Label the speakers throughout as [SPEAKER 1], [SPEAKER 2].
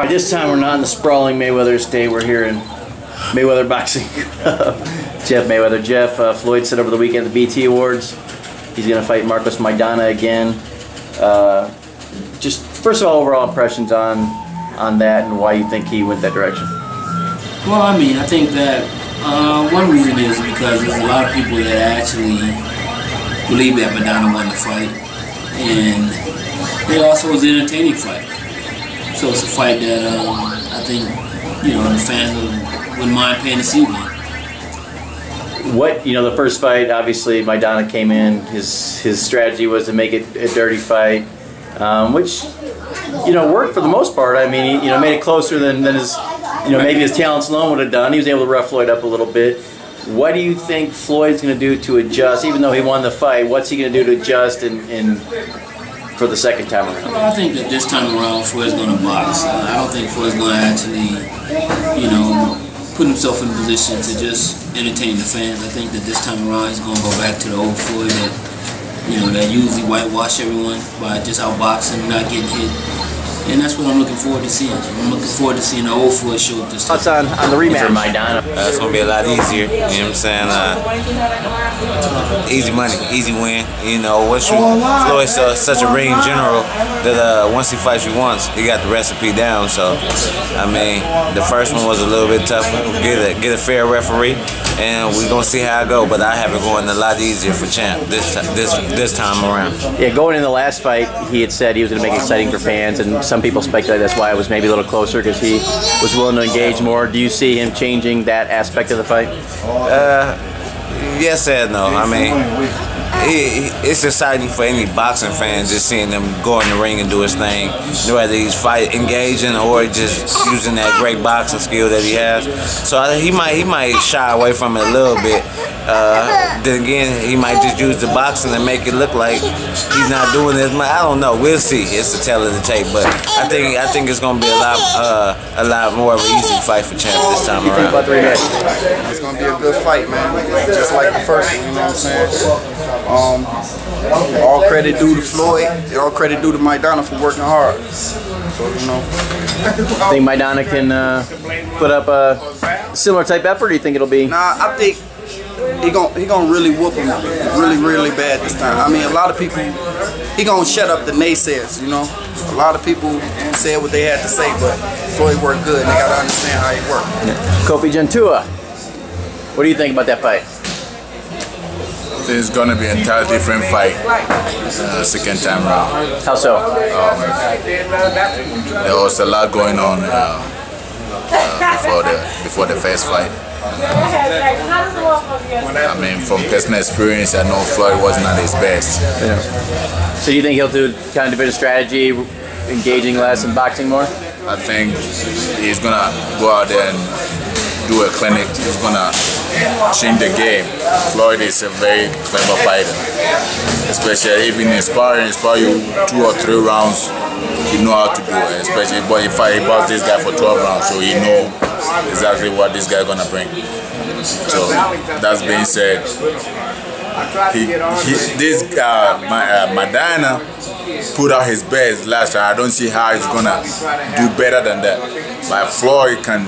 [SPEAKER 1] right, this time we're not in the sprawling Mayweather estate. We're here in Mayweather Boxing Club. Jeff Mayweather. Jeff, Floyd said over the weekend at the BT Awards he's going to fight Marcos Maidana again. Just first of all, overall impressions on that and why you think he went that direction.
[SPEAKER 2] Well, I mean, I think that one reason is because there's a lot of people that actually believe that Maidana won the fight, and it also was an entertaining fight. So it's a fight that I think, you know, the fans wouldn't mind paying to see again.
[SPEAKER 1] What, you know, the first fight, obviously Maidana came in, his strategy was to make it a dirty fight, which, you know, worked for the most part. I mean, he, you know, made it closer than his, you know, maybe his talents alone would have done. He was able to rough Floyd up a little bit. What do you think Floyd's going to do to adjust, even though he won the fight? What's he going to do to adjust for the second time around?
[SPEAKER 2] Well, I think that this time around Floyd's going to box. I don't think Floyd's going to actually, you know, put himself in a position to just entertain the fans. I think that this time around he's going to go back to the old Floyd that, you know, that usually whitewash everyone by just outboxing and not getting hit. And that's what I'm looking forward to seeing. I'm looking forward to seeing the old Floyd show up this time.
[SPEAKER 1] Thoughts on the rematch for Maidana?
[SPEAKER 3] It's going to be a lot easier, you know what I'm saying? Easy money, easy win. You know, Floyd's such a ring general that once he fights you once, he got the recipe down. So, I mean, the first one was a little bit tougher. Get a fair referee, and we're going to see how it goes. But I have it going a lot easier for Champ this time around.
[SPEAKER 1] Yeah, going in the last fight, he had said he was going to make it exciting for fans, and some people speculate that's why it was maybe a little closer, because he was willing to engage more. Do you see him changing that aspect of the fight?
[SPEAKER 3] Yes and no. I mean, it's exciting for any boxing fan just seeing him go in the ring and do his thing, whether he's engaging or just using that great boxing skill that he has. So he might shy away from it a little bit. Then again, he might just use the boxing and make it look like he's not doing as much. I don't know. We'll see. It's the tale of the tape, but I think it's going to be a lot more of an easy fight for Champ this time around.
[SPEAKER 4] It's going to be a good fight, man. Just like the first one, you know what I'm saying? All credit due to Floyd. All credit due to Maidana for working hard. So, you know.
[SPEAKER 1] Think Maidana can put up a similar type effort? Or do you think it'll be?
[SPEAKER 4] Nah, I think he gonna really whoop him really bad this time. I mean, a lot of people, he gonna shut up the naysayers, you know. A lot of people said what they had to say, but Floyd worked good, and they gotta understand how he worked.
[SPEAKER 1] Kofi Jantuah, what do you think about that fight?
[SPEAKER 5] It's gonna be an entirely different fight second time around.
[SPEAKER 1] How so?
[SPEAKER 5] There was a lot going on before the first fight. I mean, from personal experience, I know Floyd wasn't at his best.
[SPEAKER 1] Yeah. So you think he'll do kind of a bit of strategy, engaging less and boxing more?
[SPEAKER 5] I think he's gonna go out there and do a clinic. He's gonna change the game. Floyd is a very clever fighter, especially even in sparring you 2 or 3 rounds. You know how to do it, especially but if he boxed this guy for 12 rounds, so you know exactly what this guy gonna bring. So that's being said, Maidana put out his best last time. I don't see how he's gonna do better than that. But Floyd can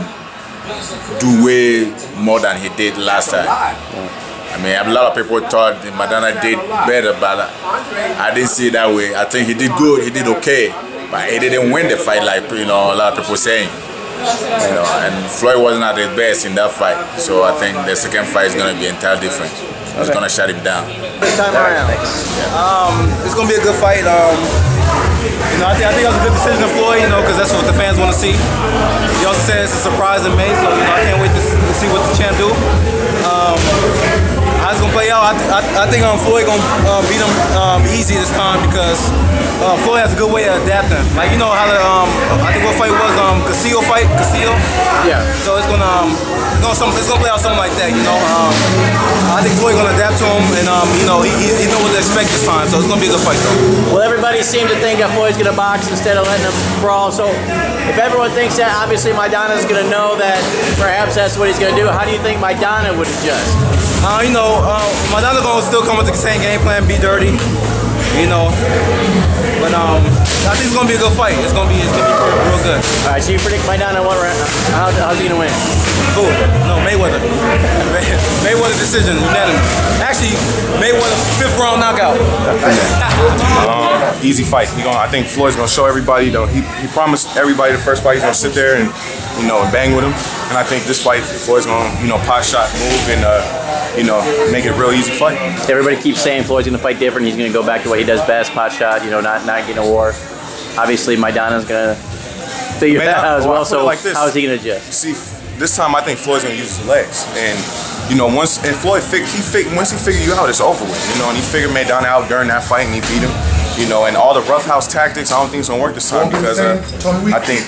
[SPEAKER 5] do way more than he did last time. I mean, a lot of people thought Maidana did better, but I didn't see it that way. I think he did good, he did okay, but he didn't win the fight like, you know, a lot of people saying. You know, and Floyd wasn't at his best in that fight, so I think the second fight is going to be entirely different. It's going to shut him down.
[SPEAKER 6] This time around, it's going to be a good fight. You know, I think it was a good decision of Floyd, you know, because that's what the fans want to see. He also said it's a surprise in May, so you know, I can't wait to see what the champ do. How it's gonna play out, I think Floyd gonna beat him easy this time, because Floyd has a good way of adapting. Like, you know how the I think what fight was Castillo fight.
[SPEAKER 1] Yeah.
[SPEAKER 6] So it's gonna play out something like that, you know. I think Floyd gonna adapt to him, and you know, he knows what to expect this time. So it's gonna be a good fight though.
[SPEAKER 1] Well, everybody seems to think that Floyd's gonna box instead of letting him brawl. So if everyone thinks that, obviously Maidana's gonna know that perhaps that's what he's gonna do. How do you think Maidana would adjust?
[SPEAKER 6] You know, Maidana gonna still come with the same game plan, be dirty, you know. But I think it's gonna be a good fight. It's gonna be real good.
[SPEAKER 1] All right, so you predict Maidana what round? How's he gonna win?
[SPEAKER 6] Who? No, Mayweather. Mayweather decision, unanimous. Actually, Mayweather 5th round knockout.
[SPEAKER 7] Easy fight. I think Floyd's gonna show everybody. He promised everybody the first fight he's gonna sit there and and bang with him. And I think this fight, Floyd's gonna pot shot, move, and make it a real easy fight.
[SPEAKER 1] Everybody keeps saying Floyd's gonna fight different. He's gonna go back to what he does best, pot shot. Not getting a war. Obviously, Maidana's gonna figure that out as well. So like how is he gonna adjust?
[SPEAKER 7] See, this time I think Floyd's gonna use his legs, and once he figured you out, it's over with. And he figured Maidana out during that fight, and he beat him. And all the roughhouse tactics, I don't think it's gonna work this time because I think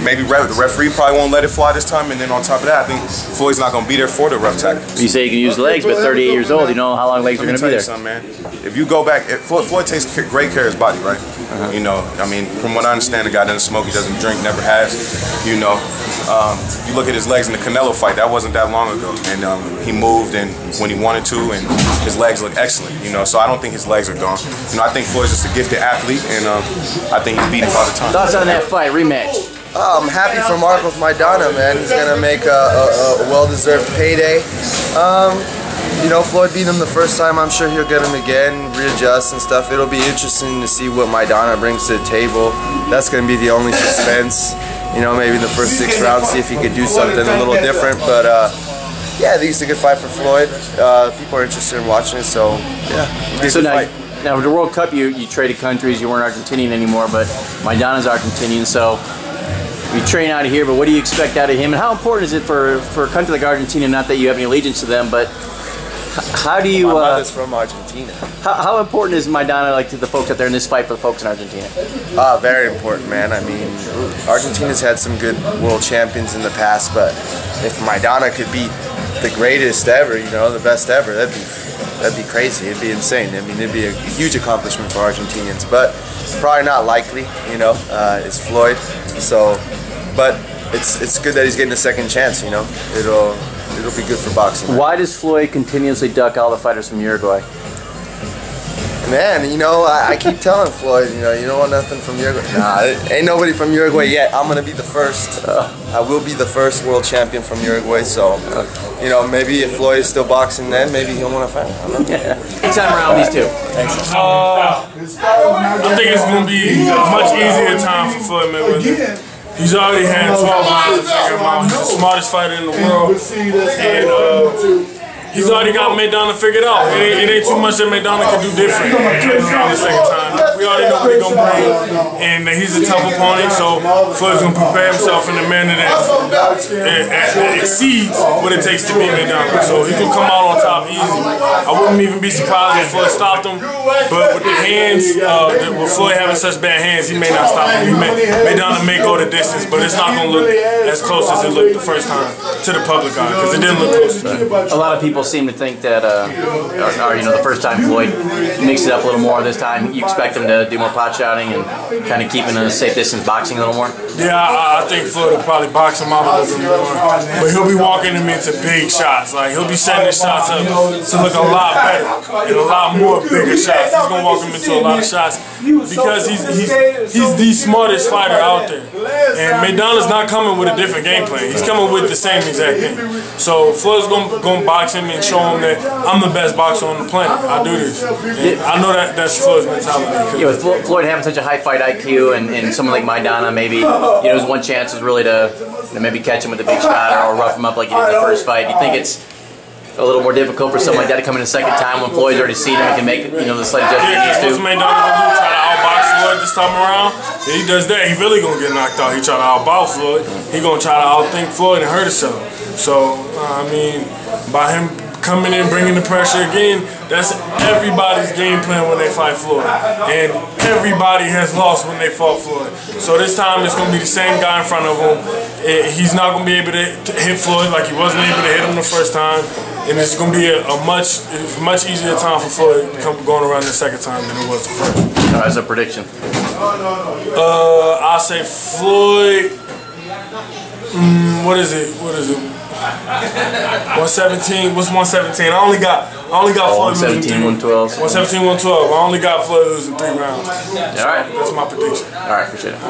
[SPEAKER 7] maybe the referee probably won't let it fly this time, and then on top of that, I think Floyd's not gonna be there for the rough tactics.
[SPEAKER 1] You say you can use legs, but 38 years old, you know how long legs are gonna be there.
[SPEAKER 7] Something, man. If you go back, Floyd takes great care of his body, right? I mean, from what I understand, the guy doesn't smoke, he doesn't drink, never has. You look at his legs in the Canelo fight, that wasn't that long ago, and he moved and when he wanted to, and his legs look excellent. So I don't think his legs are gone. I think Floyd's just a gifted athlete, and I think he's beaten all the time.
[SPEAKER 1] Thoughts on that fight, rematch?
[SPEAKER 8] I'm happy for Marcos Maidana, man. He's gonna make a well-deserved payday. Floyd beat him the first time. I'm sure he'll get him again, readjust and stuff. It'll be interesting to see what Maidana brings to the table. That's gonna be the only suspense. Maybe in the first 6 rounds, see if he could do something a little different. But yeah, I think it's a good fight for Floyd. People are interested in watching it, so yeah.
[SPEAKER 1] So now with the World Cup, you traded countries. You weren't Argentinian anymore, but Maidana's Argentinian. So you train out of here, but what do you expect out of him? And how important is it for a country like Argentina? Not that you have any allegiance to them, but how do you?
[SPEAKER 8] My mother's from Argentina.
[SPEAKER 1] How important is Maidana to the folks out there in this fight for the folks in Argentina?
[SPEAKER 8] Very important, man. I mean, Argentina's had some good world champions in the past, but if Maidana could beat the greatest ever, the best ever, that'd be crazy. It'd be insane. I mean, it'd be a huge accomplishment for Argentinians, but probably not likely. It's Floyd. So, but it's good that he's getting a second chance. It'll be good for boxing.
[SPEAKER 1] Why does Floyd continuously duck all the fighters from Uruguay?
[SPEAKER 8] Man, I keep telling Floyd, you don't want nothing from Uruguay. Nah, ain't nobody from Uruguay yet. I'm gonna be the first. I will be the first world champion from Uruguay. So, maybe if Floyd is still boxing, then maybe he'll want to fight. I don't know.
[SPEAKER 1] Next time around, these two.
[SPEAKER 8] Thanks.
[SPEAKER 9] I think it's gonna be a much easier time for Floyd Mayweather. He's already had 12 rounds to figure him out. He's the smartest fighter in the world, and he's already got Maidana figured out. It ain't too much that Maidana can do different around the second time. We already know what he's gonna bring, and he's a tough opponent, so Floyd's gonna prepare himself in a manner that exceeds what it takes to beat Maidana. So he's gonna come out on top easy. I wouldn't even be surprised if Floyd stopped him, but with the hands, with Floyd having such bad hands, he may not stop him. Maidana may go the distance, but it's not gonna look as close as it looked the first time to the public eye, because it didn't look close to me.
[SPEAKER 1] A lot of people seem to think that, the first time Floyd mixed it up a little more. This time, you expect him to do more pot shouting and kind of keeping a safe distance boxing a little more?
[SPEAKER 9] Yeah, I think Floyd will probably box him out a little bit more. But he'll be walking him into big shots. He'll be setting his shots up to look a lot better and a lot more bigger shots. He's going to walk him into a lot of shots because he's the smartest fighter out there. And Maidana's not coming with a different game plan. He's coming with the same exact thing. So Floyd's going to box him and show him that I'm the best boxer on the planet. I do this. And I know that's Floyd's mentality.
[SPEAKER 1] Yeah, with Floyd having such a high fight IQ and someone like Maidana, maybe his one chance is really to maybe catch him with a big shot or rough him up like he did in the first fight. Do you think it's a little more difficult for someone like that to come in a second time when Floyd's already seen him and can make the slight adjustment he needs to?
[SPEAKER 9] What's Maidana gonna do? Try to outbox Floyd this time around? If he does that, he really gonna get knocked out. He try to outbox Floyd. He gonna try to outthink Floyd and hurt himself. So by him coming in, bringing the pressure again, that's everybody's game plan when they fight Floyd. And everybody has lost when they fought Floyd. So this time it's going to be the same guy in front of him. He's not going to be able to hit Floyd like he wasn't able to hit him the first time. And it's going to be a much easier time for Floyd going around the second time than it was the first.
[SPEAKER 1] As a prediction?
[SPEAKER 9] I'll say Floyd, what is it? 117. What's 117? I only got Floyd losing
[SPEAKER 1] 117, 112.
[SPEAKER 9] 117, 112. I only got Floyd losing 3 rounds.
[SPEAKER 1] All right.
[SPEAKER 9] That's my prediction.
[SPEAKER 1] All right, appreciate it.